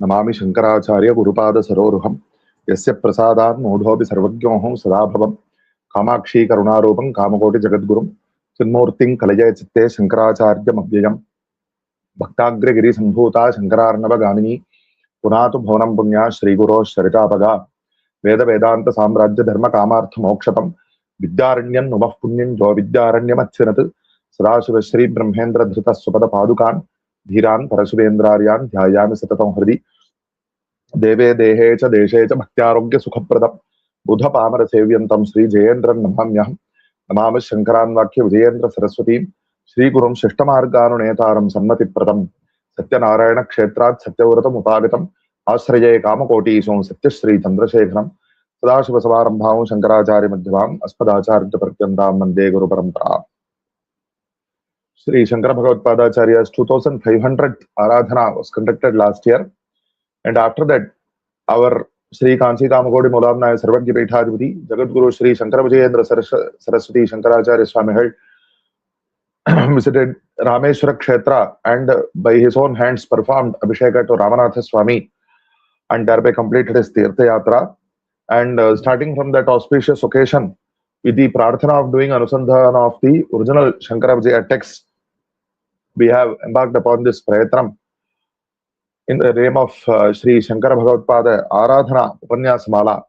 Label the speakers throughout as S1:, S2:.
S1: नमामि शंकराचार्य गुरुपाद सरोरुहं यस्य प्रसादात् मोढोऽपि सर्वज्ञोऽहं सदा भवं कामाक्षी करुणारूपं कामकोटि जगद्गुरुं चिन्मूर्तिं कलये चित्ते शंकराचार्यमव्ययम् भक्ताग्रगिरि सम्भूता शंकरार्णवगामिनी पुनातु भुवनं पुण्या श्रीगुरो शरितापगा वेद वेदांत साम्राज्य धर्म कामार्थ मोक्षतम विद्यारण्यं नुमः पुण्यं जो विद्यारण्यमच्युनत् सदाशिव श्री ब्रह्मेन्द्र धृत सुपद पादुकान् धीरान् परशुरेन्द्रार्यान् ध्यायामि सततं हृदि देवे देहे च देशे च भक्त्यारोग्य सुखप्रदं बुध पामर सेव्यन्तं श्री जयेन्द्रं नमाम्यहं नमामि शंकरान् वाक्य विजयेन्द्र सरस्वतीं श्री गुरुं शिष्टमार्गानुनेतारं सन्मतिप्रदं सत्यनारायण क्षेत्रात् सत्यव्रतम् उपागतम् आश्रये कामकोटीशं सत्यश्री चंद्रशेखरं सदाशिव समारंभां शंकराचार्य मध्यमाम् अस्मदाचार्य पर्यन्तां वन्दे गुरु परंपरा. Shri Shankara Bhagavatpāda's 2500th Aradhana was conducted last year, and after that, our Shri Kanchi Kamakodi Mulamnaya Sarvagya Peethadipati, Jagadguru Shri Shankara Vijayam Saraswati Shankaracharya Swami had visited Rameshwara Kshetra and by his own hands performed Abhisheka to Ramanatha Swami and thereby completed his Tirtha Yatra. And starting from that auspicious occasion, with the prarthana of doing Anusandhana of the original Shankara Vijaya text, we have embarked upon this prayatram in the name of Shri Shankara Bhagavatpāda Aradhana Upanya Mala.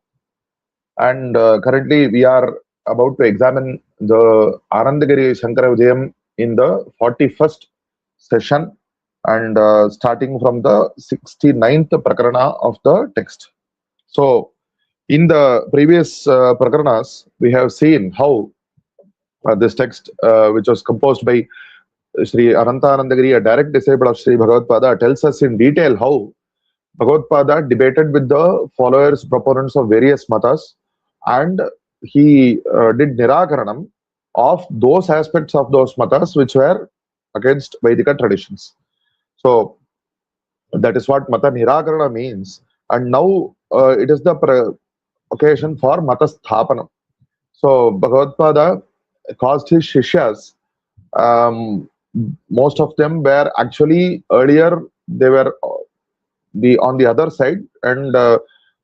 S1: And currently we are about to examine the Anandagiri Shankara Vijayam in the 41st session and starting from the 69th prakarana of the text. So, in the previous prakarnas, we have seen how this text, which was composed by Shri Anandagiriya, a direct disciple of Shri Bhagavatpāda, tells us in detail how Bhagavatpāda debated with the followers, proponents of various matas, and he did nirakaranam of those aspects of those matas which were against Vedika traditions. So, that is what mata nirakarana means. And now it is the occasion for mata sthapanam. So, Bhagavatpāda caused his shishyas. Most of them were actually earlier they were on the other side, and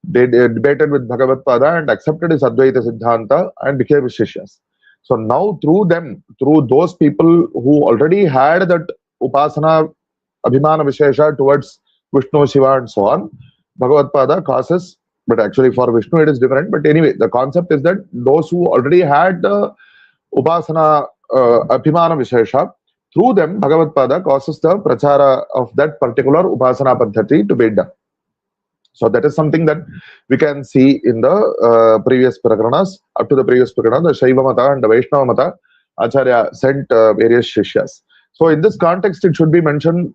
S1: they debated with Bhagavatpāda and accepted his Advaita Siddhanta and became his shishyas. So now through them, through those people who already had that upasana abhimana vishesha towards Vishnu, Shiva and so on, Bhagavatpāda causes, but actually for Vishnu it is different. But anyway, the concept is that those who already had the upasana abhimana vishesha, through them, Bhagavatpāda causes the prachara of that particular upasana paddhati to be done. So that is something that we can see in the previous prakarnas. Up to the previous prakarana, the Shaiva Mata and the Vaishnava Mata, Acharya sent various shishyas. So in this context, it should be mentioned,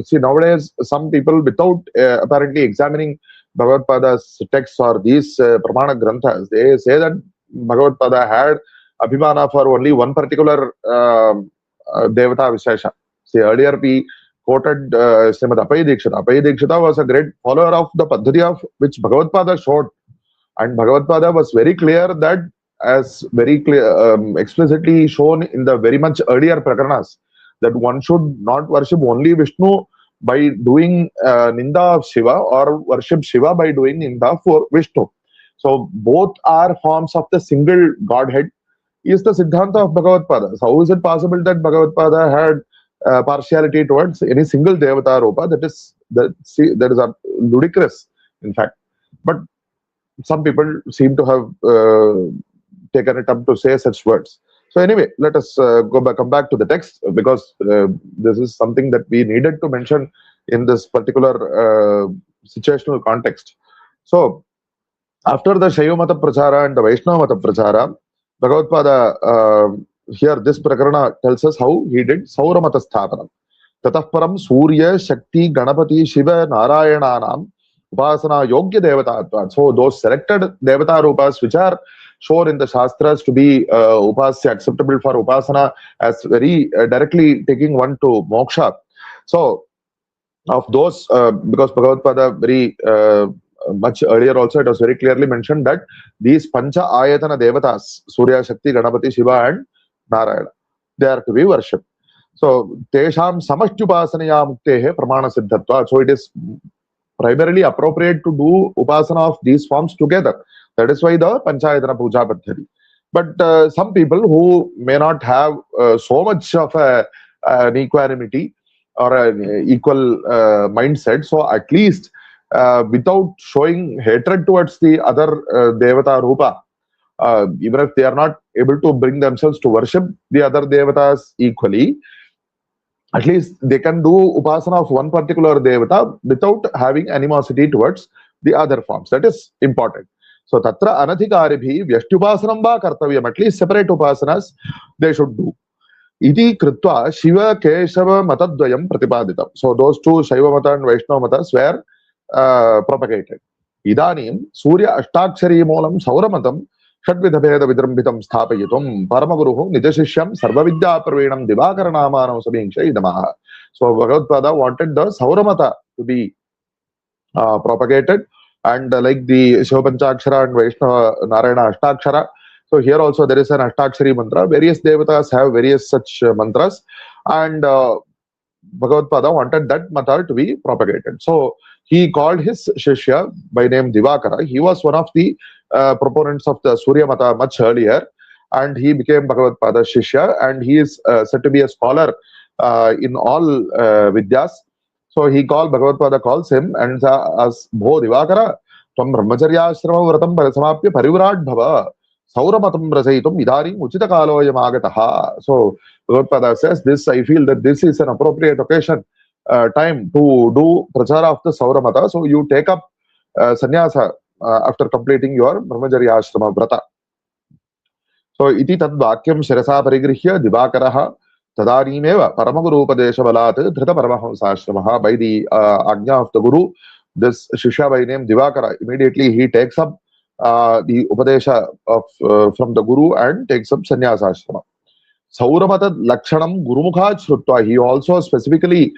S1: see nowadays some people without apparently examining Bhagavatpāda's texts or these Pramana Granthas, they say that Bhagavatpāda had Abhimana for only one particular Devata Vishesha. See, earlier we quoted Srimad Apayi Dikshita. Apayi Dikshita was a great follower of the Paddhati of which Bhagavatpāda showed. And Bhagavatpāda was very clear that, as very clear, explicitly shown in the very much earlier Prakaranas, that one should not worship only Vishnu by doing Ninda of Shiva or worship Shiva by doing Ninda for Vishnu. So both are forms of the single Godhead. Is the Siddhanta of Bhagavatpāda. So how is it possible that Bhagavatpāda had partiality towards any single Devata Rupa? That is ludicrous, in fact. But some people seem to have taken it up to say such words. So anyway, let us come back to the text, because this is something that we needed to mention in this particular situational context. So after the Shaiva Mata Prachara and the Vaishnava Mata Prachara, Bhagavatpāda here this prakarana tells us how he did Saura Mata Sthapanam. Tatah param Surya, Shakti, Ganapati, Shiva, Narayananam, Upasana, Yogya Devatatvat. So those selected Devata Rupas which are shown in the Shastras to be upasya, acceptable for Upasana, as very directly taking one to moksha. So of those, because Bhagavatpāda very much earlier also it was very clearly mentioned that these Pancha Ayatana Devatas, Surya, Shakti, Ganapati, Shiva and Narayana, they are to be worshipped. So, Tesham Samashtupasaniya Muktehe Pramana Siddhatva. So it is primarily appropriate to do upasana of these forms together. That is why the Panchayatana Puja Paddhati. But some people who may not have so much of an equanimity or an equal mindset, so at least without showing hatred towards the other Devata Rupa, even if they are not able to bring themselves to worship the other Devatas equally, at least they can do upasana of one particular Devata without having animosity towards the other forms. That is important. So, tatra anadhikaribhi vyashtyupasanam va kartavyam, at least separate upasanas they should do. Iti kritva Shiva Keshava Matadvayam Pratipaditam. So, those two, Shaiva Mata and Vaishnava Matas, were propagated. Idanim Surya Ashtakshari Moolam Sauramatam Shadvidabheda Vidrambitam Sthapayitum Paramaguruhu Nijashishyam Sarvavidya Pravinam Divakaranamana Sabingsha Idamaha. So, Bhagavatpāda wanted the Sauramata to be propagated. And like the Shiva Panchakshara and Vaishnava Narayana Ashtakshara, so here also there is an Ashtakshari mantra. Various devatas have various such mantras, and Bhagavatpāda wanted that mantra to be propagated. So he called his Shishya by name Divakara. He was one of the proponents of the Surya Mata much earlier, and he became Bhagavatpāda's Shishya, and he is said to be a scholar in all Vidyas. So he called, Bhagavatpāda calls him and as Bho Divakara, Tvam Brahmacharya Ashrama Vratam Parasamapya Parivrad Bhava, Sauramatam Rasaitum Idharim Uchita Kaloyam Agataha. So Bhagavatpāda says this, I feel that this is an appropriate occasion, time to do prachara of the Sauramata. So you take up sannyasa after completing your Brahmacharya Ashrama Vrata. So iti tad vakyam shirasa parigrihya Divakaraha Tadarimeva Paramaguru Upadesha Balat Dhrita Paramahamsashramaha. By the Ajna of the Guru, this Shishya by name Divakara, immediately he takes up the Upadesha of from the Guru and takes up Sannyasa Ashrama. Sauramata Lakshanam Gurumukha Shrutva. He also specifically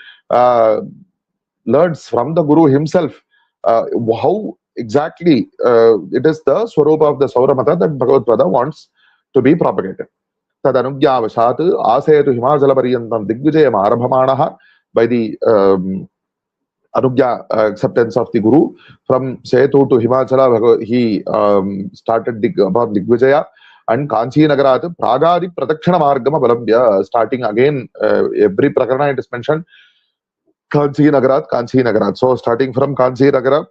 S1: learns from the Guru himself how exactly it is the Swarupa of the Sauramata that Bhagavatpāda wants to be propagated. Tadanugya Asetu Himachala Pariyantam Digvijayam Arabhamanaha. By the Anugya acceptance of the Guru, from Setu to Himachala, he started about Digvijaya, and Kanchi Nagarat Pragadi Pratakshana Margama Balambya, starting again every Prakarana it is mentioned Kanchi Nagarat. So starting from Kanchi Nagara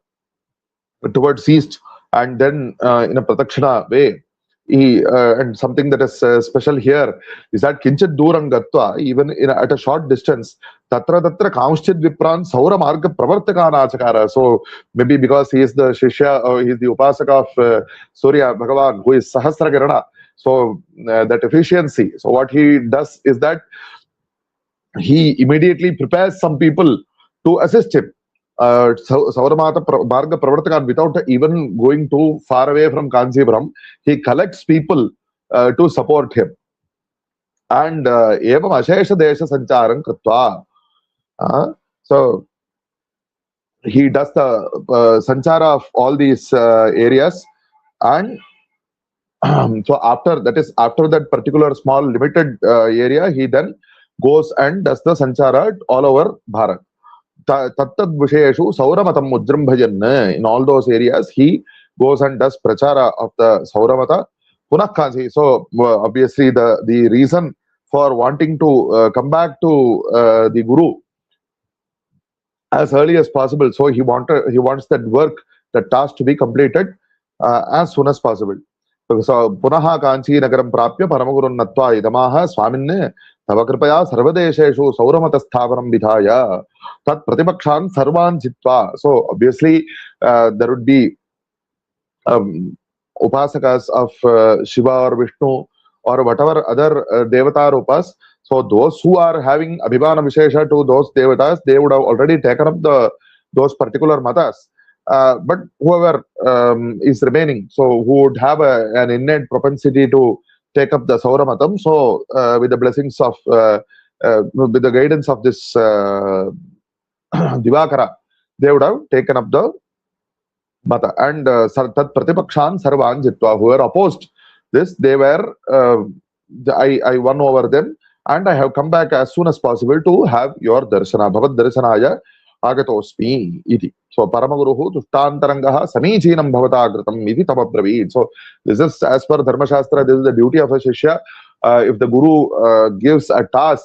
S1: towards east, and then in a Pratakshana way. And something that is special here is that Kinchit Durang Gatva, even at a short distance, Tatra Kaunshchid Vipran Saura Marga Pravartakana Achakara. So maybe because he is the Shishya, or he is the Upasaka of Surya Bhagavan, who is Sahasragirana. So that efficiency. So what he does is that he immediately prepares some people to assist him. Sauramata Marga Pravartakan, without even going too far away from Kanchipuram, he collects people to support him. And evam ashesha desha sancharam kritva. So he does the sanchara of all these areas, and so after that particular small limited area, he then goes and does the sanchara all over Bharat. Tattad Visheshu Sauramatam Mujrambhajan. In all those areas, he goes and does prachara of the Sauramata. Punakkansi. So obviously the reason for wanting to come back to the Guru as early as possible. So he wants that work, that task to be completed as soon as possible. So Punaha Kanchi Nagaram Prapya Paramagurun Natva Idamaha Swaminne Tavakripaya Sarvadesheshu Sauramata Sthavanam Vidhaya Tat Pratipakshan Sarvan Jitva. So obviously there would be upasakas of Shiva or Vishnu or whatever other Devata Rupas. So those who are having Abhivana Vishesha to those Devatas, they would have already taken up those particular matas. But whoever is remaining, so who would have an innate propensity to take up the Sauramatam, so with the blessings of, with the guidance of this Divakara, they would have taken up the Mata. And Tat Pratipakshan Sarvan Jitva, who were opposed this, they were, I won over them, and I have come back as soon as possible to have your Darshana. Bhavat Darshanaya agatosmi iti. So Paramaguruhu tushtantarangaha samichinam bhavata kritam iti tamabravit. So this is as per Dharma Shastra, this is the duty of a Shishya. If the Guru gives a task,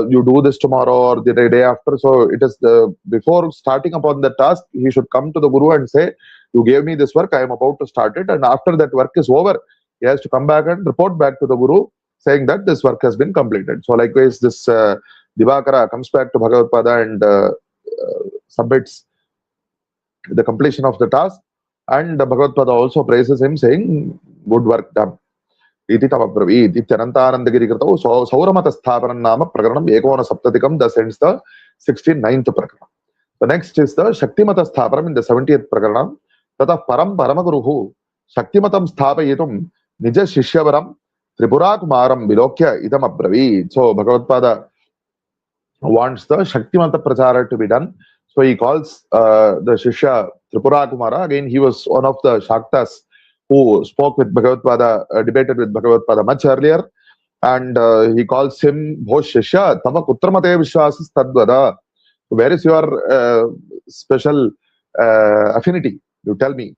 S1: you do this tomorrow or the day after. So it is before starting upon the task, he should come to the Guru and say, you gave me this work, I am about to start it. And after that work is over, he has to come back and report back to the Guru saying that this work has been completed. So likewise, this Divakara comes back to Bhagavatpāda and submits the completion of the task. And Bhagavatpāda also praises him saying, good work done. Iti tamabravit. Anandagiri kritau sauramata sthapanam nama prakaranam ekona saptatikam. Thus ends the 69th prakaranam. The next is the Shaktimata sthapanam in the 70th prakaranam. Tata param paramaguruhu Shaktimatam sthapayitum nija shishyavaram Tripurakumaram vilokya idam abravit. So Bhagavatpāda wants the Shaktimata prachara to be done. So he calls the Shishya Tripurakumara. Again, he was one of the Shaktas who spoke with Bhagavatpāda, debated with Bhagavatpāda much earlier. And he calls him Bho Shishya Tava Kutramate Vishwasis Tadvada. Where is your special affinity? You tell me.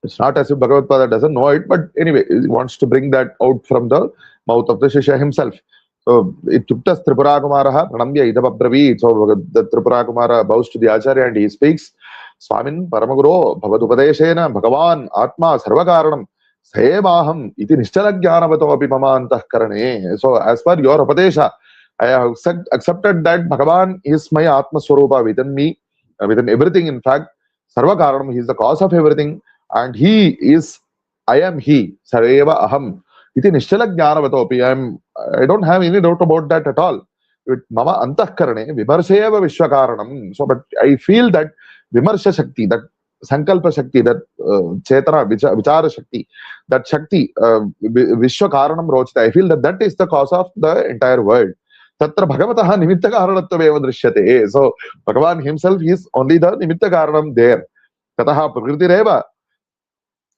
S1: It's not as if Bhagavatpāda doesn't know it, but anyway, he wants to bring that out from the mouth of the Shishya himself. So it took us Tripurakumaraha Pranamya Idababravit. So the Tripurakumara bows to the Acharya and he speaks, Swamin Paramaguro Bhagavadupadeshena Bhagavan Atma Sarvakaranam Sayevaham Iti Nishchalajnanavato Apimamantah Karane. So as per your Upadesha, I have accepted that Bhagavan is my Atma Swarupa within me, within everything. In fact, Sarvakaranam, he is the cause of everything. And he is, I am he, Sareva Aham. Iti Nishchalajnanavatopi. I don't have any doubt about that at all. With Mama Antahkarane, Vimarseva Vishwakaranam. So, but I feel that Vimarsha Shakti, that Sankalpa Shakti, that Chetana, Vichara Shakti, that Shakti, Vishwakaranam Rochita, I feel that that is the cause of the entire world. Tatra Bhagavataha Nimitta Karanattveva Drishyate. So, Bhagavan himself is only the Nimitta Karanam there. Tataha Prakritireva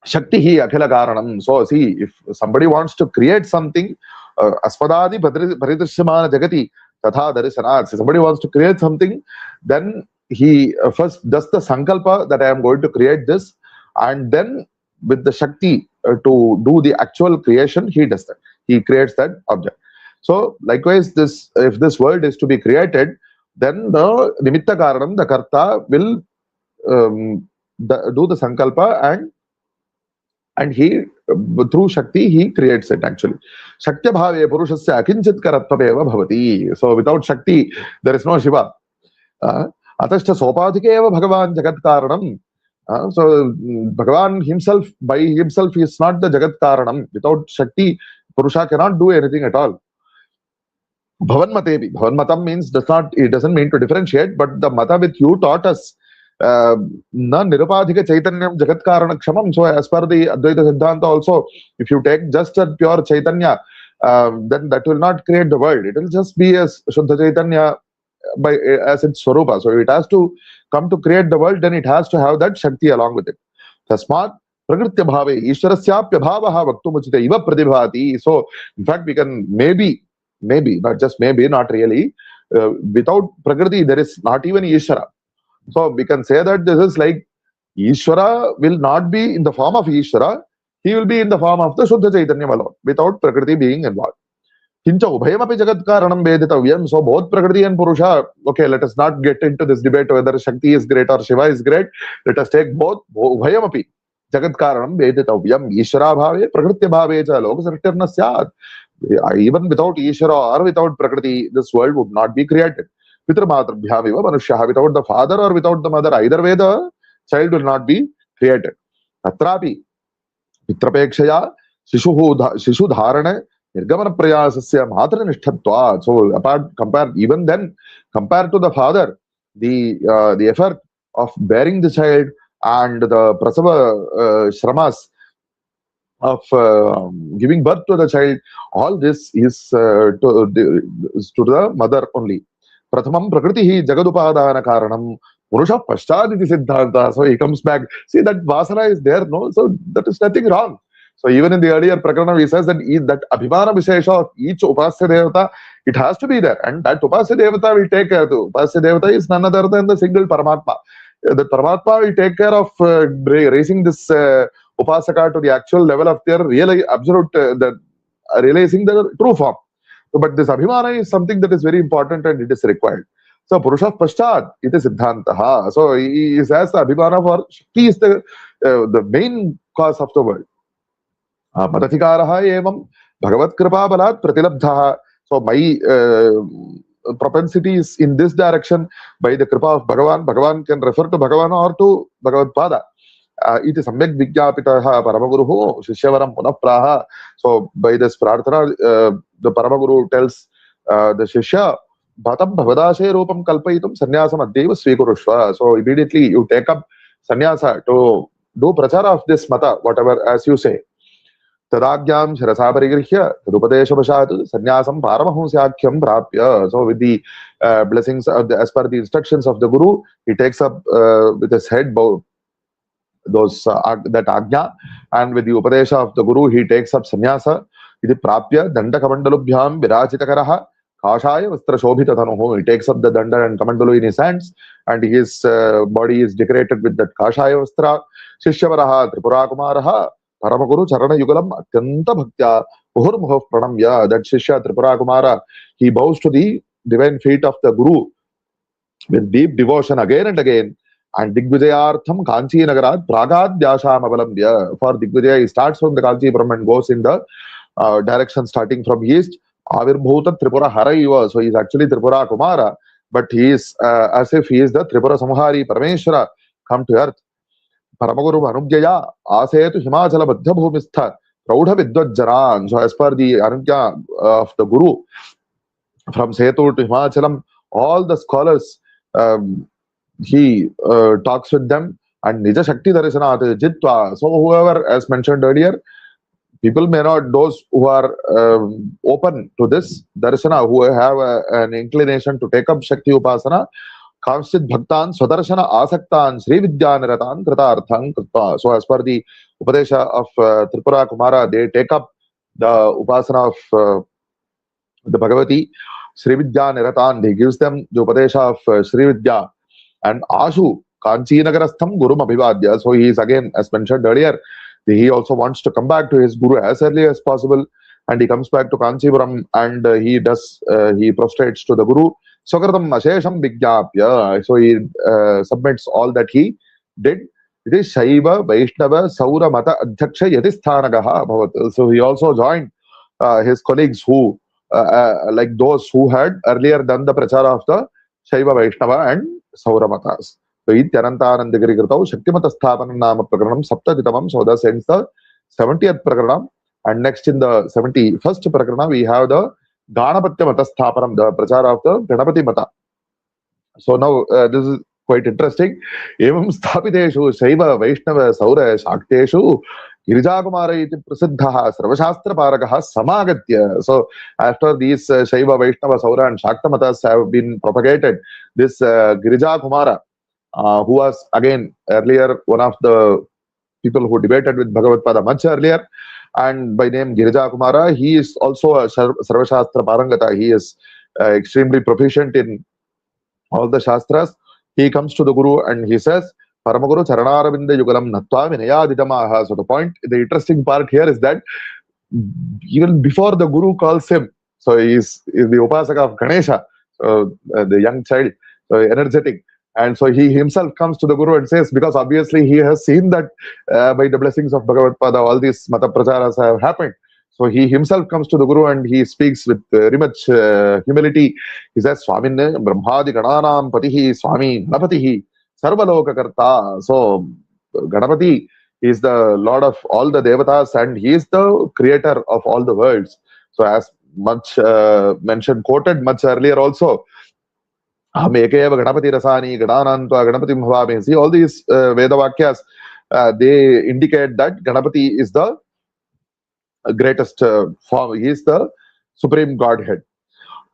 S1: Shakti hi Akhila Karanam. So, see, if somebody wants to create something, Aspadadi Paridrishyamana Jagati, Tatha Darisana. So, somebody wants to create something, then he first does the Sankalpa that I am going to create this, and then with the Shakti to do the actual creation, he does that. He creates that object. So, likewise, this if this world is to be created, then the Nimitta Karanam, the Karta, will do the Sankalpa and he, through Shakti, he creates it actually. Shaktya bhave purushasya akinchit karatvameva bhavati. So, without Shakti, there is no Shiva. Atashta sopadhikeva Bhagavan Jagat Karanam. So, Bhagavan himself, by himself, is not the Jagat Karanam. Without Shakti, Purusha cannot do anything at all. Bhavanmatevi. Bhavanmatam means it doesn't mean to differentiate, but the mata with you taught us na nirupadhika chaitanyam jagat karana kshamam. So as per the Advaita Siddhanta also, if you take just a pure chaitanya, then that will not create the world. It will just be as Shuddha Chaitanya as its swarupa. So it has to come to create the world, then it has to have that Shakti along with it. Tasmat prakritya bhave ishwarasyapya bhavaha vaktumuchite iva pratibhati. So in fact, we can maybe, not just maybe, not really, without Prakriti, there is not even Ishvara. So we can say that this is like Ishvara will not be in the form of Ishvara, he will be in the form of the Shuddha Chaitanya alone, without Prakriti being involved. Kincha ubhayamapi jagat karanam veditavyam. So both Prakriti and Purusha, okay, let us not get into this debate whether Shakti is great or Shiva is great. Let us take both. Ubhayamapi jagat karanam veditavyam. Ishvara bhave, Prakritya bhave cha lokasrishtirna syat. Even without Ishvara or without Prakriti, this world would not be created. Pitramatrabhyamiva manushyaha. Without the father or without the mother, either way the child will not be created. Atrapi pitrapekshaya shishu dharane nirgamana prayasasya matra nishthatva. So compared to the father, the effort of bearing the child and the prasava shramas of giving birth to the child, all this is to the mother only. Prathamam prakritihi jagadupadana karanam purusha paschaditi siddhanta. So he comes back. See, that vasana is there, no? So that is nothing wrong. So even in the earlier Prakarana, he says that that Abhimana Vishesha of each Upasya Devata, it has to be there. And that Upasya Devata will take care of. Upasya Devata is none other than the single Paramatma. The Paramatma will take care of raising this Upasaka to the actual level of their real, absolute, realizing the true form. So, but this Abhimana is something that is very important and it is required. So, Purusha Paschat, it is Siddhantaha. So, he says the Abhimana for Shakti is the main cause of the world. Matathikaraha evam Bhagavat Kripa Balat Pratilabdhaha. So, my propensity is in this direction by the Kripa of Bhagavan. Bhagavan can refer to Bhagavan or to Bhagavatpāda. Iti samyak vigyapitaha paramaguruhu shishyavaram punapraha. So by this prarthana, the paramaguru tells the shishya, bhatam bhavadashe rupam kalpayitum sannyasam addeva swikurushva. So immediately you take up sannyasa to do prachara of this mata, whatever as you say. Tadagyam shirasa parigrihya tadupadesha vashat sannyasam paramahumsyakyam prapya. So with the blessings as per the instructions of the guru, he takes up with his head bowed that agnya, and with the upadesha of the guru he takes up sannyasa. Iti prapya danda kamandalubhyam virachitakaraha kashaya vastra shobhita tanuhu. He takes up the danda and kamandalu in his hands, and his body is decorated with that kashaya vastra. Shishyavaraha tripura kumaraha paramaguru charana yugalam atyanta bhaktya muhurmuhuf pranamya. That shishya tripura kumara, he bows to the divine feet of the guru with deep devotion again and again. And Digvijayartham Kanchi Nagarat Pragad Dyasham Avalambya. For Digvijaya, he starts from the Kanchipuram and goes in the direction starting from east. Avirbhuta Tripura Haraiva. So he is actually Tripura Kumara, but he is as if he is the Tripura Samhari Parameshwara come to earth. Paramaguru Anubhyaya Asetu Himachala Badhya Bhumistha Praudha Vidvajjaran. So as per the Anubhya of the Guru, from Setu to Himachalam, all the scholars he talks with them, and Nija Shakti Darshanat Jitva. So whoever, as mentioned earlier, people may not, those who are open to this Darshana, who have an inclination to take up Shakti Upasana, Kamshit Bhaktan Swadarshana Asaktan Shri Vidyaniratan Kritarthang Kritva. So as per the Upadesha of Tripura Kumara, they take up the Upasana of the Bhagavati, Shri Vidyaniratan. He gives them the Upadesha of Shri Vidya. And Ashu Kanchi Nagarastham Guru Abhivadya. So he is again, as mentioned earlier, he also wants to come back to his guru as early as possible, and he comes back to Kanchipuram and he prostrates to the guru. Sokratam Ashesham Vigyapya. So he submits all that he did. It is Shaiva Vaishnava Saura Mata Adhyaksha Yadisthanagaha Bhavat. So he also joined his colleagues who like those who had earlier done the prachara of the Shaiva Vaishnava and Saura Matas. So Anandagiri Kritau Shaktimata Sthapanam Nama Prakaranam Saptaditamam. So thus ends the 70th Prakaranam. And next in the 71st Prakarana we have the Ganapatya Mata Sthapanam, the prachara of the Ganapati Mata. So now this is quite interesting. Evam Sthapiteshu Shaiva Vaishnava Saura Shakteshu Girijakumara iti prasiddhaha Sarvashastra Paragaha Samagatya. So after these Shaiva Vaishnava Saura and Shakta Matas have been propagated, this Girijakumara, who was again earlier one of the people who debated with Bhagavatpāda much earlier, and by name Girijakumara, he is also a Sarvashastra Parangata. He is extremely proficient in all the Shastras. He comes to the Guru and he says, Paramaguru Charanaravinde Yugalam Natva Vinayaditamaha. So the point, the interesting part here is that even before the Guru calls him, so he is the Upasaka of Ganesha, so the young child, so energetic. And so he himself comes to the Guru and says, because obviously he has seen that by the blessings of Bhagavatpāda, all these Mata Pracharas have happened. So he himself comes to the Guru and he speaks with very much humility. He says, Swaminne Brahmadi Gananam Patihi Swami Napatihi Sarvaloka Karta. So Ganapati is the Lord of all the Devatas and he is the creator of all the worlds. So as much mentioned, quoted much earlier also, Ganapati Rasani, Gananantva, Ganapati Bhavami. See, all these Veda Vakyas, they indicate that Ganapati is the greatest form. He is the supreme Godhead.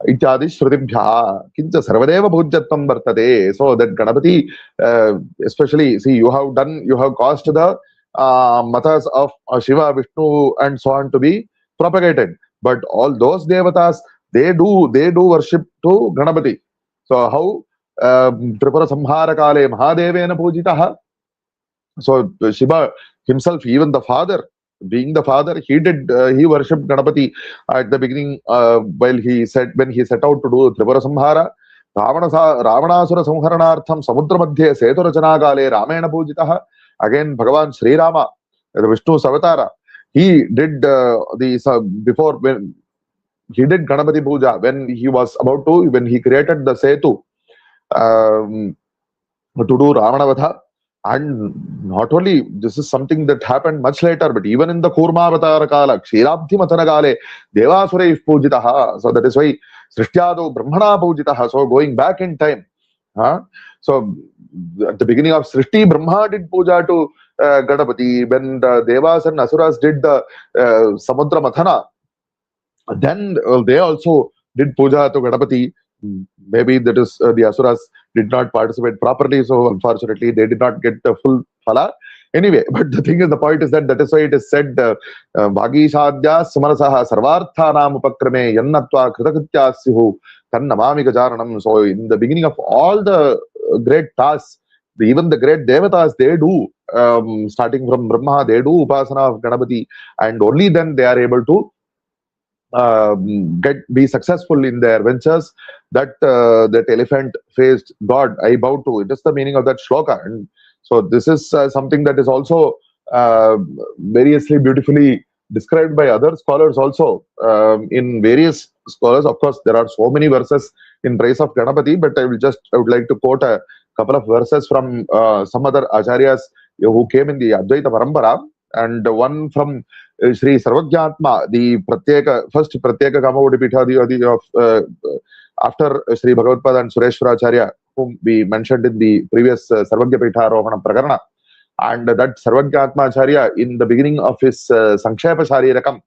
S1: Ityadi Shrutibhya Kincha Sarvadeva Bhujjatvam Vartate. So that Ganapati, especially, see, you have caused the matas of Shiva, Vishnu, and so on to be propagated. But all those devatas, they do worship to Ganapati. So how Tripura Samhara Kale Mahadevena Pujitaha. So Shiva himself, even the father, being the father, he worshipped Ganapati at the beginning when he set out to do Tripura Samhara. Ravanasura Samharanartham Samudra Madhye Setu Rachana Kale Ramena Pujitaha. Again, Bhagavan Sri Rama, the Vishnu's avatar, he did before when he did Ganapati Puja when he created the Setu to do Ravanavadha. And not only this is something that happened much later, but even in the Kurmavatara Kala, Kshirabdhi Matana Kale, Devasura is Pujitaha. So that is why Srishtyadu Brahmana Pujitaha. So going back in time. So at the beginning of Srishti, Brahma did puja to Ganapati. When the Devas and Asuras did the Samudra Mathana, then they also did puja to Ganapati. Maybe that is the Asuras did not participate properly, so unfortunately they did not get the full phala. Anyway, but the point is that is why it is said Bhagishadya Sumarasaha Sarvarthanam Upakrame Yannatva Kritakrityasyu Tannamami Gajaranam. So in the beginning of all the great tasks, even the great devatas, they do, starting from Brahma, they do upasana of Ganapati, and only then they are able to be successful in their ventures. That elephant-faced God I bow to. It is the meaning of that shloka. And so this is something that is also variously beautifully described by other scholars also. In various scholars, of course, there are so many verses in praise of Ganapati, but I would like to quote a couple of verses from some other acharyas who came in the Advaita Parampara, and one from Shri Sarvajñātma, the first Pratyeka Kamavati Pīఠādi of after Shri Bhagavatpāda and Sureshwaracharya, whom we mentioned in the previous Sarvajña Pīఠārohana Prakarana. And that Sarvajñātma Acharya, in the beginning of his Sankshepa Sharirakam,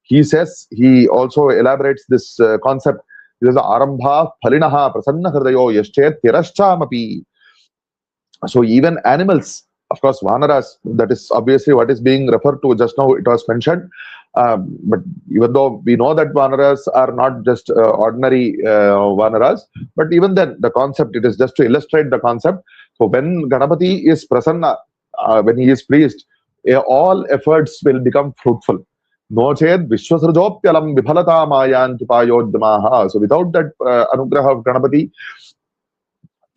S1: he also elaborates this concept. This is Arambha Phalinaha Prasanna Hridayo Yaschet Tirashchamapi. So even animals, of course, Vanaras, that is obviously what is being referred to. Just now it was mentioned. But even though we know that Vanaras are not just ordinary Vanaras, but even then the concept, it is just to illustrate the concept. So when Ganapati is prasanna, when he is pleased, all efforts will become fruitful. No ched vishwasrajopyalam viphalata mayantipayodhamaha. So without that anugraha of Ganapati,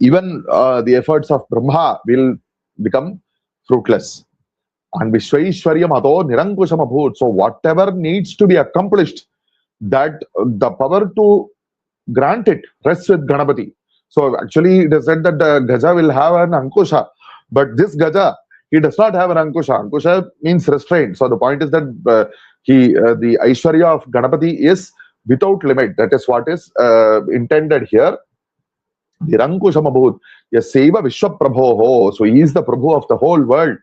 S1: even the efforts of Brahma will become fruitless. And Vishwaishwaryam Ato Nirankusham Abhut. So whatever needs to be accomplished, that the power to grant it rests with Ganapati. So actually it is said that the Gaja will have an Ankusha, but this Gaja, he does not have an Ankusha. Ankusha means restraint. So the point is that the Aishwarya of Ganapati is without limit. That is what is intended here. Nirankusham Abhut. Yasaiva Vishwaprabhoho. So he is the Prabhu of the whole world.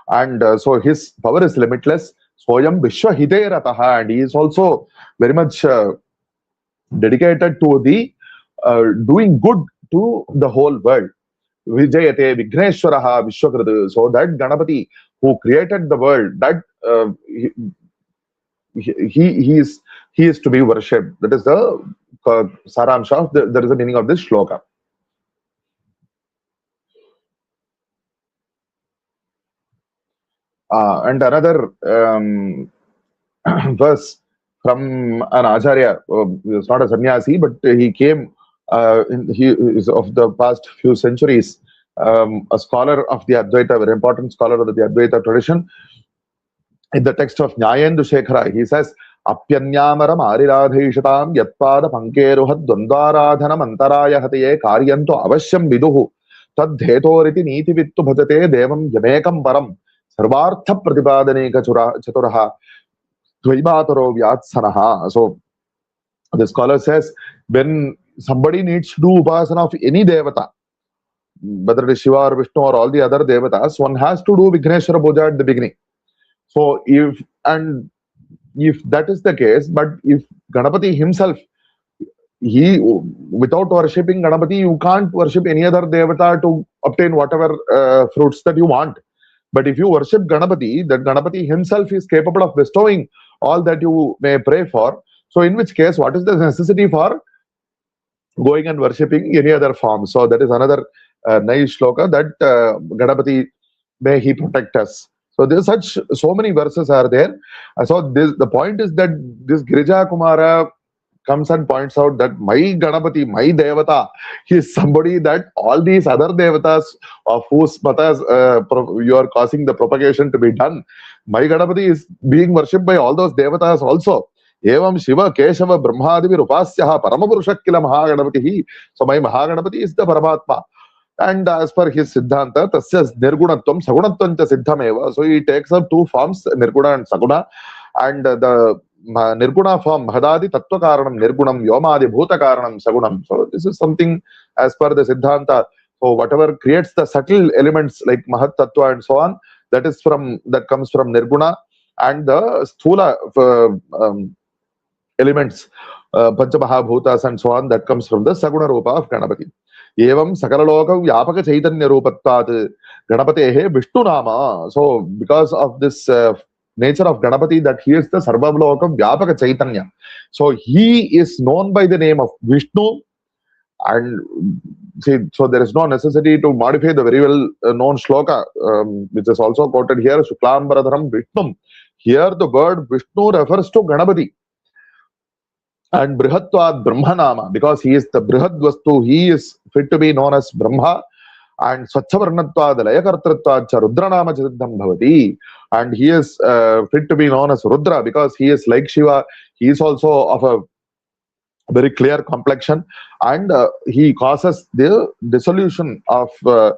S1: And so his power is limitless. Soyam Vishwahite Rataha. And he is also very much dedicated to the doing good to the whole world. Vijayate Vigneshwaraha Vishwakrita. So that Ganapati who created the world, that he is to be worshipped. That is the Saramsha of that is the meaning of this shloka. And another verse from an Acharya, it's not a sannyasi, but he came, he is of the past few centuries, a scholar of the Advaita, a very important scholar of the Advaita tradition. In the text of Nyayendu Shekhara, he says, Apyanyamaram ariradhishatam yatpada pankeruhad dvandvaradhanam antaraya hataye karyanto avashyam viduhu tad dhetoriti niti vittu bhajate devam yamekam param sarvartha pratipadaneka chaturaha dvaimataro vyatsanaha. So the scholar says, when somebody needs to do upasana of any devata, whether it is Shiva or Vishnu or all the other devatas, one has to do Vigneshwara Puja at the beginning. So if that is the case, but if Ganapati himself, without worshipping Ganapati, you can't worship any other devata to obtain whatever fruits that you want. But if you worship Ganapati, that Ganapati himself is capable of bestowing all that you may pray for. So in which case, what is the necessity for going and worshipping any other form? So that is another nice shloka that Ganapati, may he protect us. So there's so many verses are there. So the point is that this Girija Kumara comes and points out that my Ganapati, my Devata, he is somebody that all these other Devatas of whose matas you are causing the propagation to be done. My Ganapati is being worshipped by all those Devatas also. Evam Shiva Keshava Brahmadivi Rupasyaha Paramapurusha Kila Mahaganapati. So my Mahaganapati is the Paramatma. And as per his Siddhanta, Tasya Nirgunatvam Sagunatvam cha Siddhameva. So he takes up two forms, Nirguna and Saguna. And the Nirguna form, Mahadadi Tattva Karanam Nirgunam, Yomadi Bhuta Karanam Sagunam. So this is something as per the Siddhanta. So whatever creates the subtle elements like Mahat Tattva and so on, that comes from Nirguna. And the Sthula elements, Panchamahabhutas and so on, that comes from the Saguna Rupa of Ganapati. Evam Sakalaloka Vyapaka Chaitanya Rupattat Ganapatehe Vishnu Nama. So because of this nature of Ganapati, that he is the Sarvavloka Vyapaka Chaitanya. So he is known by the name of Vishnu. And so there is no necessity to modify the very well known shloka, which is also quoted here, Shuklambaradharam Vishnum. Here the word Vishnu refers to Ganapati. And Brihatvad Brahmanama, because he is the Brihat Vastu, he is fit to be known as Brahma. And Swachhavarnatvad Layakartratvad cha Rudranama Chariddham Bhavati. And he is fit to be known as Rudra, because he is like Shiva. He is also of a very clear complexion, and he causes the dissolution of that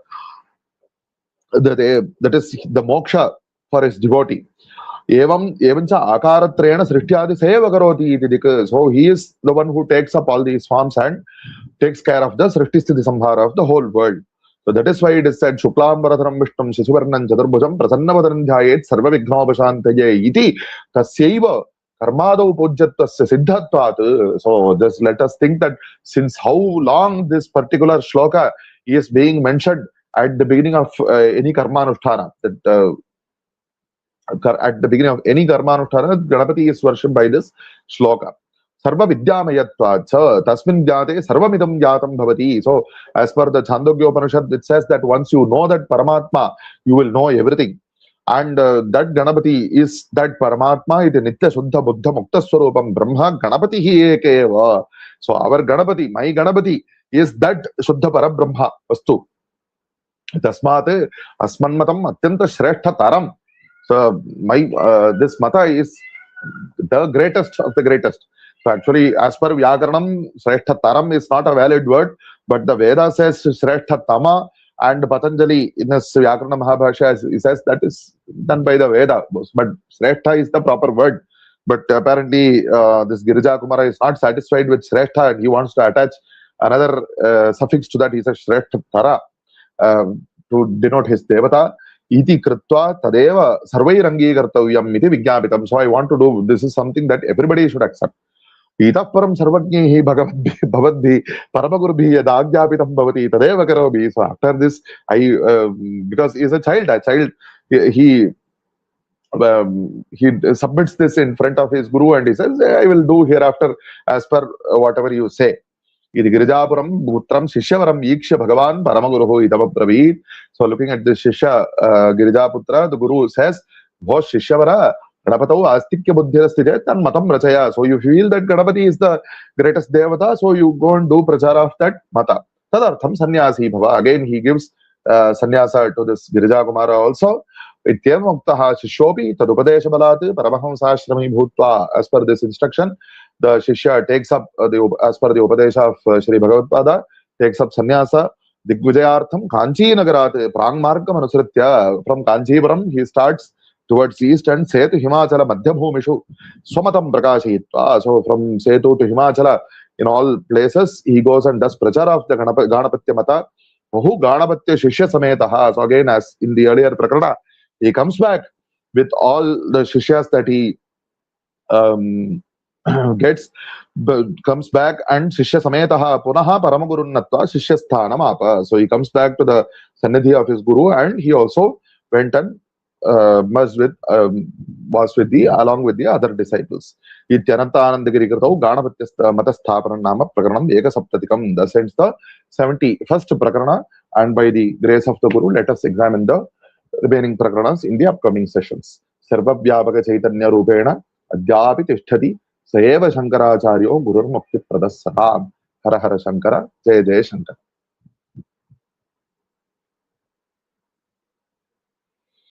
S1: is the moksha for his devotee. Evancha akaratrena srishtyadi seva karoti iti dik. So he is the one who takes up all these forms and takes care of the srishtisthiti samhara of the whole world. So that is why it is said Shuklambaradharam Vishnum Shashivarnam Chaturbhujam Prasannavadaram Dhyayet Sarva Vighnaupashantaye iti tasyaiva Karmado Pujyatvasya Siddhatvat. So just let us think that since how long this particular shloka is being mentioned at the beginning of any karmanusthana, that at the beginning of any karmanusthana, Ganapati is worshipped by this shloka. Sarva Vidyamayatvat Tasmin Jate Sarvamidam Jatam Bhavati. So as per the Chandogya Upanishad, it says that once you know that Paramatma, you will know everything. And that Ganapati is that Paramatma, it is Nitya Shuddha Buddha Mukta Swarupam Brahma Ganapati hi ekeva. So our Ganapati, my Ganapati, is that Shuddha Parabrahma Vastu. Tasmat Asmanmatam Atyanta Shrestha Taram. So my this Mata is the greatest of the greatest. So actually, as per Vyakaranam, Shrestha Taram is not a valid word, but the Veda says Shrestha Tama. And Patanjali in his Vyakarana Mahabhashya, he says that is done by the Veda. But Shrestha is the proper word. But apparently, this Girija Kumara is not satisfied with Shrestha, and he wants to attach another suffix to that. He says Shrestha Tara to denote his Devata. Iti Kritva Tadeva Sarvairangi Kartavyam iti Vijnapitam. So I want to do, this is something that everybody should accept. Itah param sarvajñi bhavadbhi paramagurubhi yadagyapitam bhavati tadeva karobhi. So after this, because he is a child, he submits this in front of his guru and he says, I will do hereafter as per whatever you say. Iti Girijapuram Bhutram Shishavaram Yiksha Bhagavan Paramaguruho Idavapravit. So looking at the Shishya Girijaputra, the guru says, Bho Shishavara Ganapatau Astikya Buddhirasthijet and Matam Rachaya. So you feel that Ganapati is the greatest Devata, so you go and do prachara of that Mata. Tadartham Sannyasi Bhava. Again, he gives sannyasa to this Girija Kumara also. Ityam Muktaha Shishopi Tadupadesha Balat Paramahamsashrami Bhutva. As per this instruction, the Shishya takes up, as per the Upadesha of Shri Bhagavatpāda, takes up sannyasa. Digvijayartham Kanchi Nagarat Prangmargam Anusritya. From Kanchipuram, he starts towards east and Setu Himachala Madhyabhumishu Swamatam Prakashitva. So from Setu to Himachala, in all places, he goes and does prachara of the Ganapatya Mata. Bahu Ganapatya Shishya Sametaha. So again, as in the earlier Prakarana, he comes back with all the Shishyas that he gets, comes back and Shishya Sametaha Punaha Paramagurunatva Shishya Sthanam Apa. So he comes back to the Sannidhi of his Guru and he also went and merged with was with the along with the other disciples. Ityananta Anandagiri Kritau Ganapatyastha Matasthapanam Nama Prakaranam Eka Saptatikam. Thus ends the 71st Prakarana, and by the grace of the Guru, let us examine the remaining Prakaranas in the upcoming sessions. Sarvabhyapaka Chaitanya Rupena Adyapi Tishtati Saeva Shankaracharyo Gurur Mukti Pradassataam. Hara Hara Shankara, Jaya Jaya Shankara.